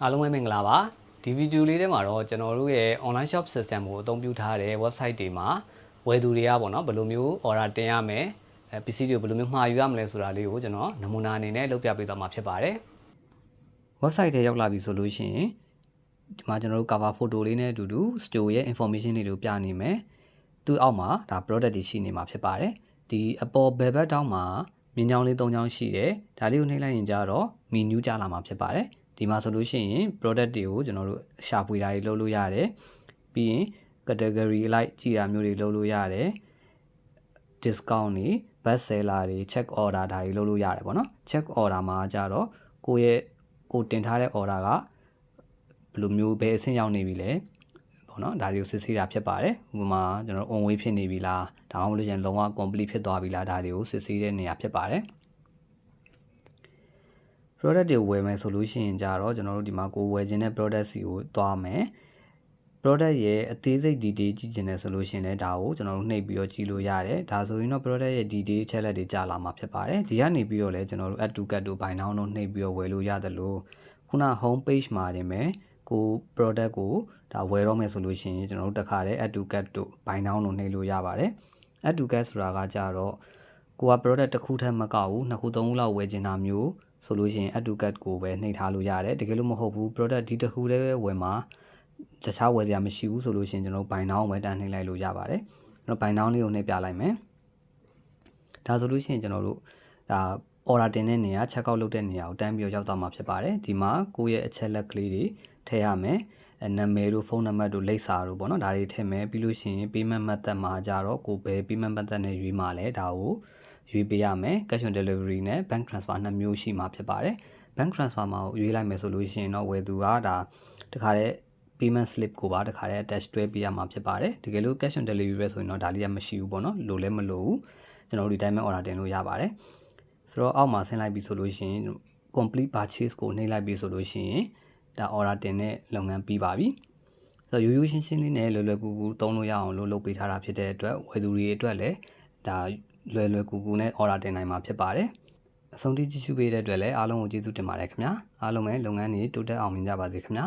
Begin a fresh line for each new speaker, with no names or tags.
အားလုံးပဲမင်္ဂလာပါဒီဗီဒီယိုလေးထဲမှာတော့ကျွန်တော်တို့ရဲ့ online shop system ကိုအသုံးပြုထားတဲ့ website တွေမှာဝယ်သူတွေကပေါ့နော်ဘယ်လိုမျိုး order တင်ရမယ်ပစ္စည်းတွေကိုဘယ်လိုမျိုးမှာယူရမလဲဆိုတာလေးကိုကျွန်တော်နမူနာအနေနဲ့လုပ်ပြပေးသွားမှာဖြစ်ပါတယ် website ထဲရောက်လာပြီဆိုလို့ရှိရင်ဒီမှာကျွန်တော်တို့ cover photo လေးနဲ့အတူတူ store ရဲ့ information တွေကိုပြနေမယ်သူ့အောက်မှာဒါ product တွေရှိနေမှာဖြစ်ပါတယ်ဒီအပေါ်ဘယ်ဘက်တောင်းမှာမြင်းချောင်းလေး၃ချောင်းရှိတယ်ဒါလေးကိုနှိပ်လိုက်ရင်ကြတော့ menu ကျလာမှာဖြစ်ပါတယ်ဒီမှာဆိုလို့ရှိရင် product တွေကိုကျွန်တော်တို့ရှာဖွေတာတွေလုပ်လို့ရတယ်ပြီးရင် category လိုက်ကြည့်တာမျိုးတွေလုပ်လို့ရတယ် discount တွေ best seller တွေ check order ဒါတွေလုပ်လို့ရတယ်ပေါ့နော် check order မှာကြတော့ကိုတင်ထားတဲ့ order ကဘယ်လိုမျိုးဘယ်အဆင့်ရောက်နေပြီလဲပေါ့နော်ဒါတွေကိုစစ်ဆေးတာဖြစ်ပါတယ်ဥပမာကျွန်တော် on way ဖြစ်နေပြီလားဒါမှမဟုတ်လို့ရှင်လုံးဝ complete ဖြစ်သွားပြီလားဒါတွေကိုစစ်ဆေးတဲ့နေရာဖြစ်ပါတယ်product တွေဝယ်မယ်ဆိုလို့ရှိရင်ကြတော့ကျွန်တော်တို့ဒီမှာကိုဝယ်ခြင်းတဲ့ product စီကိုသွားမယ် product ရဲ့အသေးစိတ် detail ကြည့်ချင်တယ်ဆိုလို့ရှိရင်လည်းဒါကိုကျွန်တော်တို့နှိပ်ပြီးတော့ကြည့်လို့ရတယ်ဒါဆိုရင်တော့ product ရဲ့ detail ချက်လက်တွေကြာလာမှာဖြစ်ပါတယ်ဒီကနေပြီးတော့လည်းကျွန်တော်တို့ add to cart တို့ buy now တို့နှိပ်ပြီးတော့ဝယ်လို့ရတယ်လို့ခုန home page မှာတင်မယ်ကို product ကိုဒါဝယ်တော့မယ်ဆိုလို့ရှိရင်ကျွန်တော်တို့တစ်ခါတည်း add to cart တို့ buy now တို့နှိပ်လို့ရပါတယ် add to cart ဆိုတာကကြတော့ကိုက product တစ်ခုထက်မကဘူးနှစ်ခုသုံးခုလောက်ဝယ်ချင်တာမျိုးဆိုလို့ရှိရင် add to cart ကိုပဲနှိပ်ထားလို့ရတယ်တကယ်လို့မဟုတ်ဘူး product ဒီတစ်ခုတည်းပဲဝယ်မှာတခြားဝယ်စရာမရှိဘူးဆိုလို့ရှိရင်ကျွန်တော် buy now ပဲတန်းနှိပ်လိုက်လို့ရပါတယ်ကျွန်တော် buy now လေးကိုနှိပ်ပြလိုက်မယ်ဒါဆိုလို့ရှိရင်ကျွန်တော်တို့ဒါ order တင်တဲ့နေရာ check out လုပ်တဲ့နေရာကိုတန်းပြီးတော့ရောက်သွားမှာဖြစ်ပါတယ်ဒီမှာကိုယ့်ရဲ့အချက်လက်ကလေးတွေထည့်ရမယ်နာမည်တို့ဖုန်းနံပါတ်တို့လိပ်စာတို့ပေါ့နော်ဒါတွေထည့်မယ်ပြီးလို့ရှိရင် payment method မှာကြတော့ကိုဘယ် payment method နဲ့ရွေးမှာလဲဒါကိုရွေးပေးရမယ် cash on delivery နဲ့ bank transfer နှစ်မျိုးရှိမှာဖြစ်ပါတယ် bank transfer မှာရွေးလိုက်မယ်ဆိုလို့ရှိရင်တော့ဝယ်သူကဒါတခါတည်း payment slip ကိုပါတခါတည်း attach တွဲပေးရမှာဖြစ်ပါတယ်တကယ်လို့ cash on delivery ပဲဆိုရင်တော့ဒါလေးကမရှိဘူးပေါ့နော်လို့လည်းမလို့ဘူးကျွန်တော်တို့ဒီတိုင်းပဲ order တင်လို့ရပါတယ်ဆိုတော့အောက်မှာဆင်းလိုက်ပြီဆိုလို့ရှိရင် complete purchase ကိုနှိပ်လိုက်ပြီဆိုလို့ရှိရင်ဒါ order တင်တဲ့လုပ်ငန်းပြီးပါပြီဆိုတော့ရိုးရိုးရှင်းရှင်းလေးနဲ့လွယ်လွယ်ကူကူသုံးလို့ရအောင်လို့လုပ်ပေးထားတာဖြစ်တဲ့အတွက်ဝယ်သူတွေအတွက်လည်းဒါလွယ်လွယ်ကူကူနဲ့ order တင်နိုင်မှာဖြစ်ပါတယ်အဆုံးထိကြည့်ရှုပေးတဲ့အတွက်လည်းအားလုံးကိုကျေးဇူးတင်ပါတယ်ခင်ဗျာအားလုံးပဲလုပ်ငန်းတွေတိုးတက်အောင်မြင်ကြပါစေခင်ဗျာ